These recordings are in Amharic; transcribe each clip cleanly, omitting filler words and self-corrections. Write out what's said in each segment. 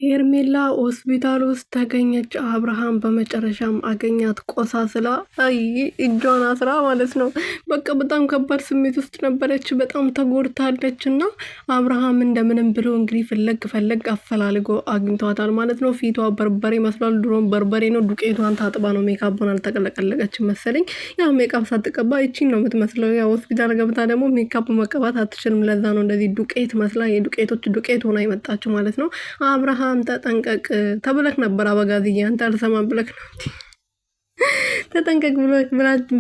ሄርሜላ ሆስፒታል ውስጥ ተገኘች። አብርሃም በመጨረሻም አገኛት ቆሳስላ እጇን አስራ ማለት ነው። በቃ በጣም ከባድ ስሜት ውስጥ ነበረች። በጣም ተጎድታለች እና አብርሃም እንደምንም ብሎ እንግዲህ ፈለግ አፈላልጎ አግኝቷታል ማለት ነው። ፊቷ በርበሬ መስሏል። ድሮም በርበሬ ነው። ዱቄቷን ታጥባ ነው። ሜካፑን አልተቀለቀለቀችም መሰለኝ። ያው ሜካፕ ሳትቀባ ይቺን ነው የምትመስለው። ያው ሆስፒታል ገብታ ደግሞ ሜካፕ መቀባት አትችልም። ለዛ ነው እንደዚህ ዱቄት መስላ የዱቄቶች ዱቄት ሆና የመጣችው ማለት ነው። አብርሃም ተጠንቀቅ ተብለክ ነበር። አበጋዝዬ አንተ አልሰማም ብለክ ነው ተጠንቀቅ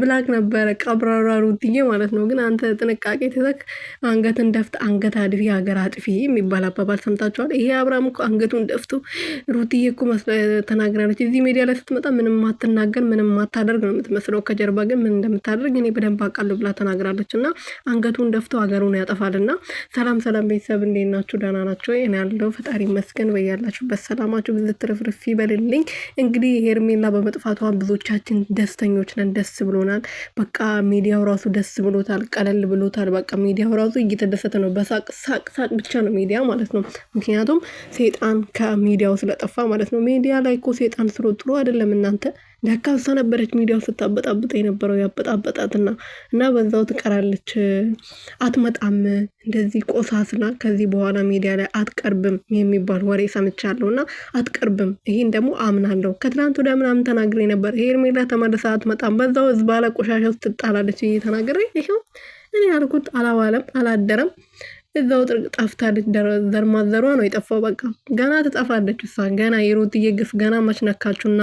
ብላክ ነበረ ቀብራራ ሩትዬ ማለት ነው። ግን አንተ ጥንቃቄ ተዘክ አንገትን ደፍት አንገት አድፊ ሀገር አጥፊ የሚባል አባባል ሰምታችኋል። ይሄ አብርሃም እኮ አንገቱን ደፍቶ ሩትዬ እኮ ተናግራለች። እዚህ ሚዲያ ላይ ስትመጣ ምንም ማትናገር ምንም ማታደርግ ነው የምትመስለው። ከጀርባ ግን ምን እንደምታደርግ እኔ በደንብ አውቃለሁ ብላ ተናግራለች። እና አንገቱን ደፍቶ ሀገሩን ያጠፋል። እና ሰላም ቤተሰብ እንዴት ናችሁ? ደህና ናቸው? እኔ ያለው ፈጣሪ መስገን በያላችሁበት ሰላማችሁ ብዙ ትርፍርፍ ይበልልኝ። እንግዲህ ሄርሜላ በመጥፋቷ ብዙዎቻችን ደስተኞች ነን። ደስ ብሎናል። በቃ ሚዲያው ራሱ ደስ ብሎታል። ቀለል ብሎታል። በቃ ሚዲያው ራሱ እየተደሰተ ነው። በሳቅ ሳቅ ብቻ ነው ሚዲያ ማለት ነው። ምክንያቱም ሴጣን ከሚዲያው ስለጠፋ ማለት ነው። ሚዲያ ላይ እኮ ሴጣን ስሮ ጥሩ አይደለም እናንተ። ለካሳ ነበረች ሚዲያው ስታበጣብጥ የነበረው ያበጣበጣትና እና በዛው ትቀራለች። አትመጣም እንደዚህ ቆሳስላ ከዚህ በኋላ ሚዲያ ላይ አትቀርብም የሚባል ወሬ ሰምቻለሁ። እና አትቀርብም። ይሄን ደግሞ አምናለሁ። ከትናንት ወዲያ ምናምን ተናግሬ ነበር። ሄርሜላ ተመልሳ አትመጣም፣ በዛው ህዝብ ባለ ቆሻሻ ውስጥ ትጣላለች እየተናገረ ይሄው እኔ ያልኩት አላዋለም አላደረም። እዛው ጠፍታለች። ዘርማዘሯ ነው የጠፋው። በቃ ገና ትጠፋለች። እሷ ገና የሩትዬ ግፍ ገና መች ነካችሁና